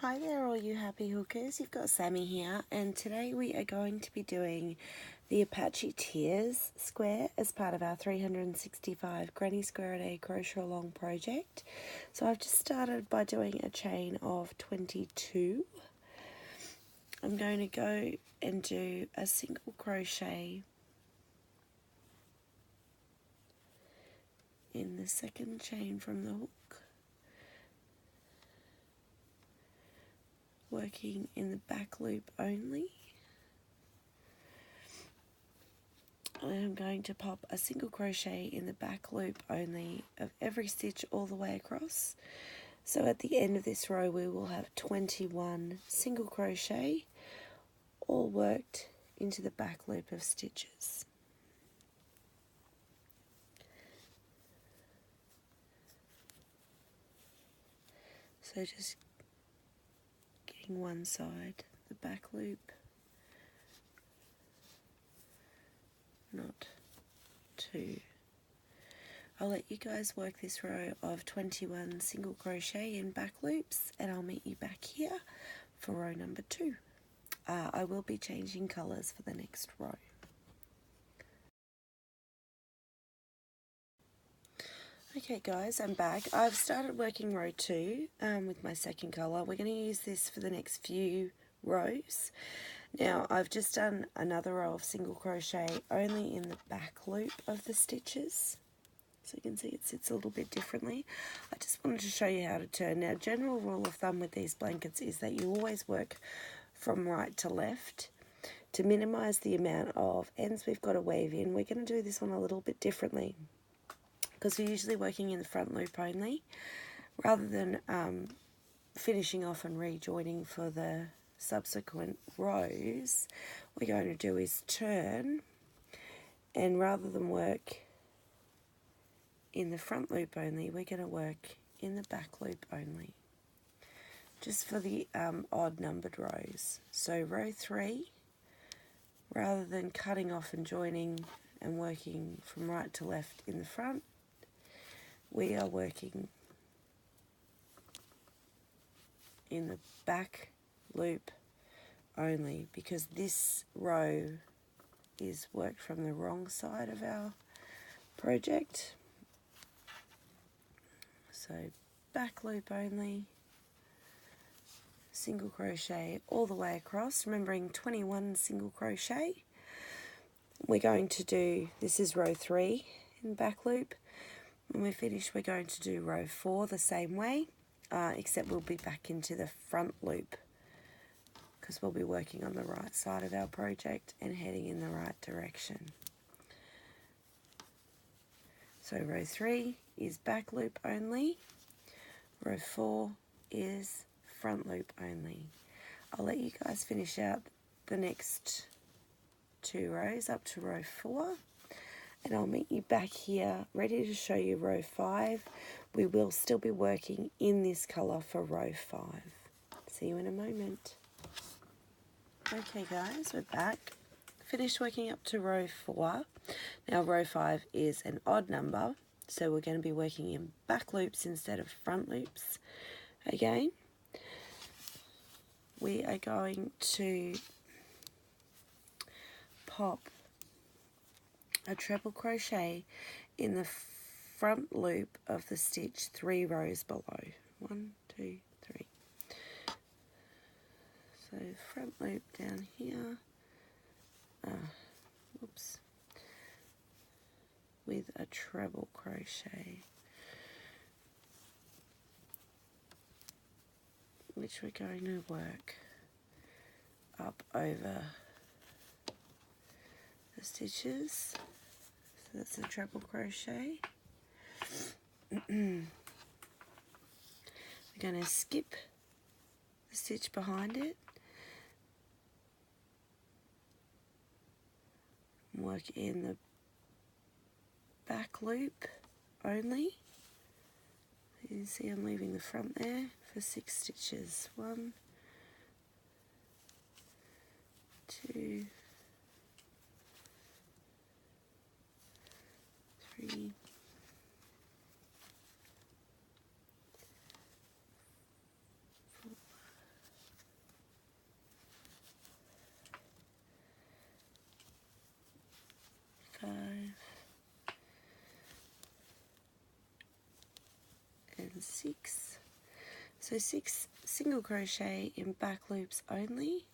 Hi there all you happy hookers, you've got Sammy here, and today we are going to be doing the Apache tiers square as part of our 365 Granny Square a Day Crochet Along project. So I've just started by doing a chain of 22. I'm going to go and do a single crochet in the second chain from the hook, working in the back loop only. I'm going to pop a single crochet in the back loop only of every stitch all the way across. So at the end of this row we will have 21 single crochet all worked into the back loop of stitches. So just getting one side, the back loop, not two. I'll let you guys work this row of 21 single crochet in back loops, and I'll meet you back here for row number 2. I will be changing colours for the next row. Okay guys, I'm back. I've started working row 2 with my second colour. We're going to use this for the next few rows. Now I've just done another row of single crochet only in the back loop of the stitches. So you can see it sits a little bit differently. I just wanted to show you how to turn. Now, general rule of thumb with these blankets is that you always work from right to left. To minimise the amount of ends we've got to weave in, we're going to do this one a little bit differently, because we're usually working in the front loop only. Rather than finishing off and rejoining for the subsequent rows, what we're going to do is turn, and rather than work in the front loop only, we're going to work in the back loop only, just for the odd numbered rows. So row 3, rather than cutting off and joining and working from right to left in the front, we are working in the back loop only, because this row is worked from the wrong side of our project. So back loop only, single crochet all the way across, remembering 21 single crochet. We're going to do, this is row 3 in back loop. When we're finished, we're going to do row 4 the same way, except we'll be back into the front loop, because we'll be working on the right side of our project and heading in the right direction. So row 3 is back loop only, row 4 is front loop only. I'll let you guys finish out the next 2 rows up to row 4, and I'll meet you back here ready to show you row 5. We will still be working in this colour for row 5. See you in a moment. Okay guys, we're back. Finished working up to row 4. Now row 5 is an odd number, so we're going to be working in back loops instead of front loops. Again, we are going to pop a treble crochet in the front loop of the stitch 3 rows below. 1, 2, 3. So front loop down here. Whoops. With a treble crochet, which we're going to work up over the stitches. So that's a treble crochet. We're going to skip the stitch behind it, work in the back loop only. You can see I'm leaving the front there for 6 stitches. 1, 2, 3, 4, and 6. So 6 single crochet in back loops only.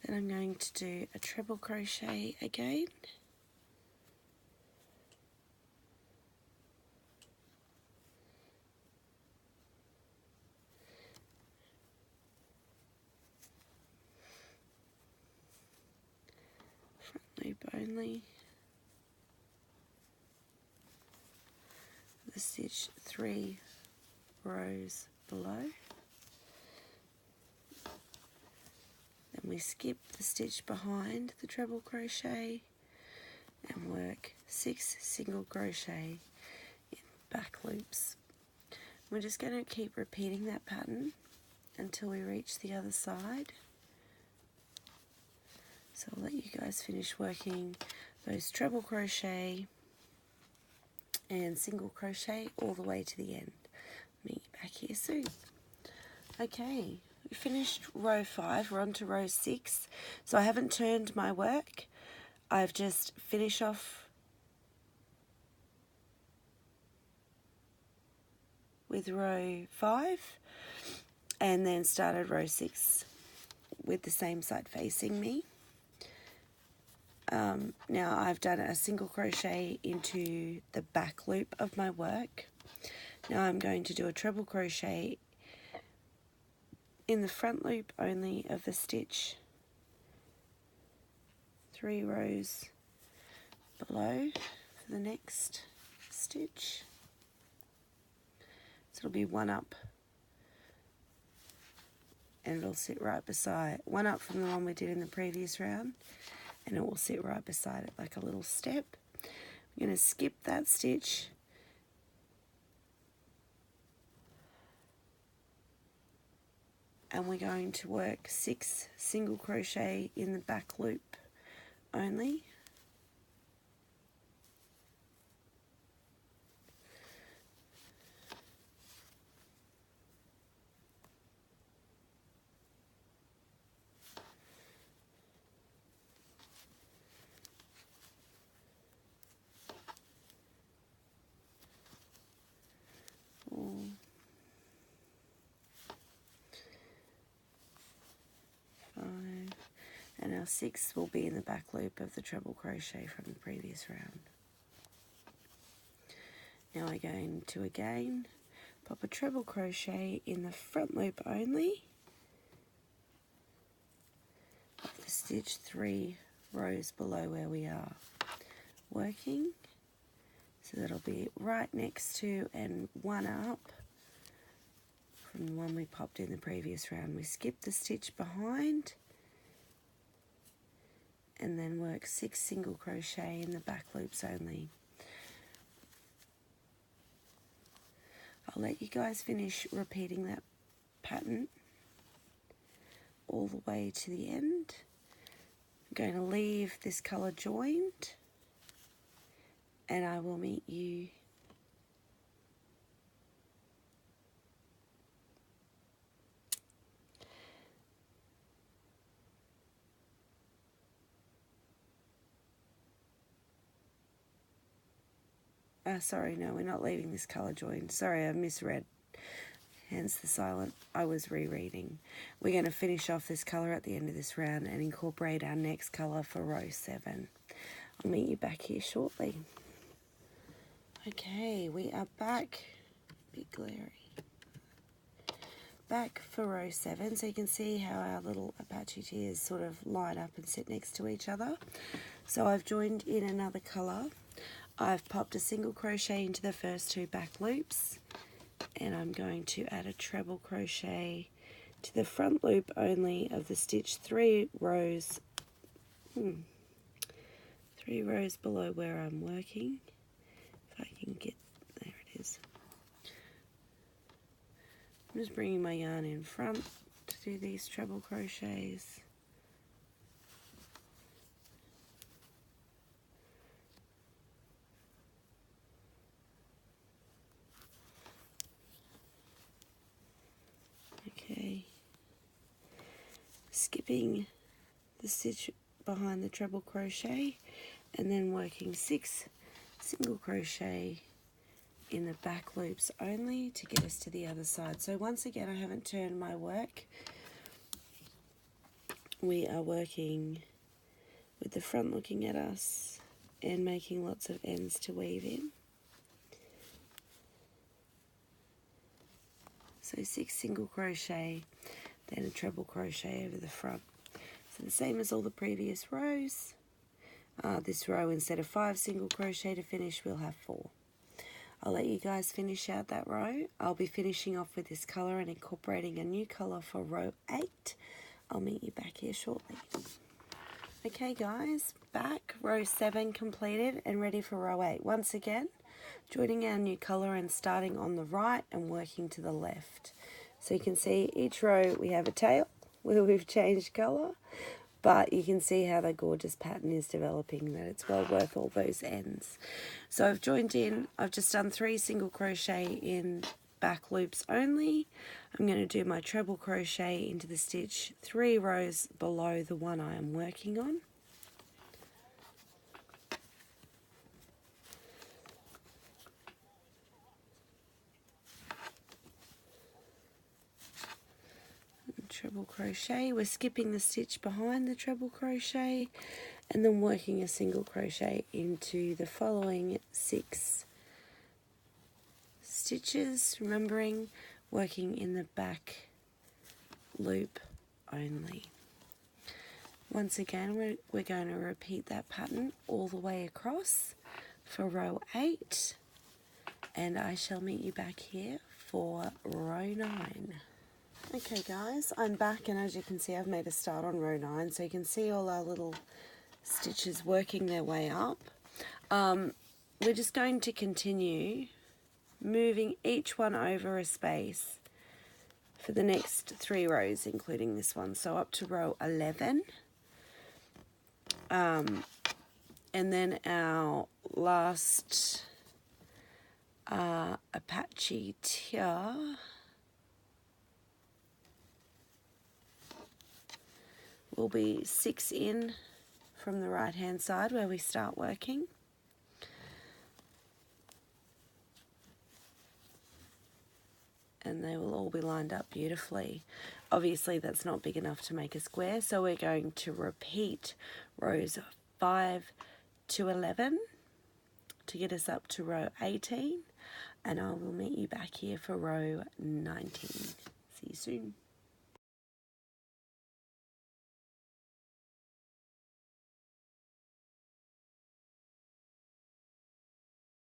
Then I'm going to do a treble crochet again. Front loop only. The stitch 3 rows below. Then we skip the stitch behind the treble crochet and work 6 single crochet in back loops. We're just going to keep repeating that pattern until we reach the other side. So I'll let you guys finish working those treble crochet and single crochet all the way to the end. Meet you back here soon. Okay, we finished row 5, we're on to row 6. So I haven't turned my work, I've just finished off with row 5 and then started row 6 with the same side facing me. Now I've done a single crochet into the back loop of my work. Now I'm going to do a treble crochet in the front loop only of the stitch 3 rows below for the next stitch. So it'll be 1 up and it'll sit right beside, 1 up from the one we did in the previous round, and it will sit right beside it like a little step. I'm going to skip that stitch and we're going to work 6 single crochet in the back loop only. And our 6 will be in the back loop of the treble crochet from the previous round. Now we're going to again pop a treble crochet in the front loop only of the stitch 3 rows below where we are working. So that'll be right next to and 1 up from the one we popped in the previous round. We skip the stitch behind and then work 6 single crochet in the back loops only. I'll let you guys finish repeating that pattern all the way to the end. I'm going to leave this colour joined and I will meet you sorry, no, we're not leaving this colour joined. Sorry, I misread. Hence the silent. I was rereading. We're going to finish off this colour at the end of this round and incorporate our next colour for row 7. I'll meet you back here shortly. Okay, we are back. Bit glary. Back for row 7, so you can see how our little Apache tears sort of line up and sit next to each other. So I've joined in another colour. I've popped a single crochet into the first 2 back loops and I'm going to add a treble crochet to the front loop only of the stitch 3 rows 3 rows below where I'm working. If I can get, there it is. I'm just bringing my yarn in front to do these treble crochets. Okay, skipping the stitch behind the treble crochet and then working 6 single crochet in the back loops only to get us to the other side. So once again, I haven't turned my work. We are working with the front looking at us and making lots of ends to weave in. So 6 single crochet, then a treble crochet over the front. So the same as all the previous rows. This row, instead of 5 single crochet to finish, we'll have 4. I'll let you guys finish out that row. I'll be finishing off with this colour and incorporating a new colour for row 8. I'll meet you back here shortly. Okay guys, back, row 7 completed and ready for row 8. Once again, joining our new colour and starting on the right and working to the left. So you can see each row we have a tail where we've changed colour, but you can see how the gorgeous pattern is developing, that it's well worth all those ends. So I've joined in, I've just done 3 single crochet in back loops only. I'm going to do my treble crochet into the stitch 3 rows below the one I am working on. Treble crochet, we're skipping the stitch behind the treble crochet and then working a single crochet into the following 6 stitches, remembering working in the back loop only. Once again, we're going to repeat that pattern all the way across for row 8, and I shall meet you back here for row 9. Okay guys, I'm back, and as you can see I've made a start on row 9, so you can see all our little stitches working their way up. We're just going to continue moving each one over a space for the next 3 rows, including this one, so up to row 11. And then our last Apache tier will be 6 in from the right hand side where we start working. And they will all be lined up beautifully. Obviously that's not big enough to make a square, so we're going to repeat rows 5 to 11 to get us up to row 18, and I will meet you back here for row 19. See you soon.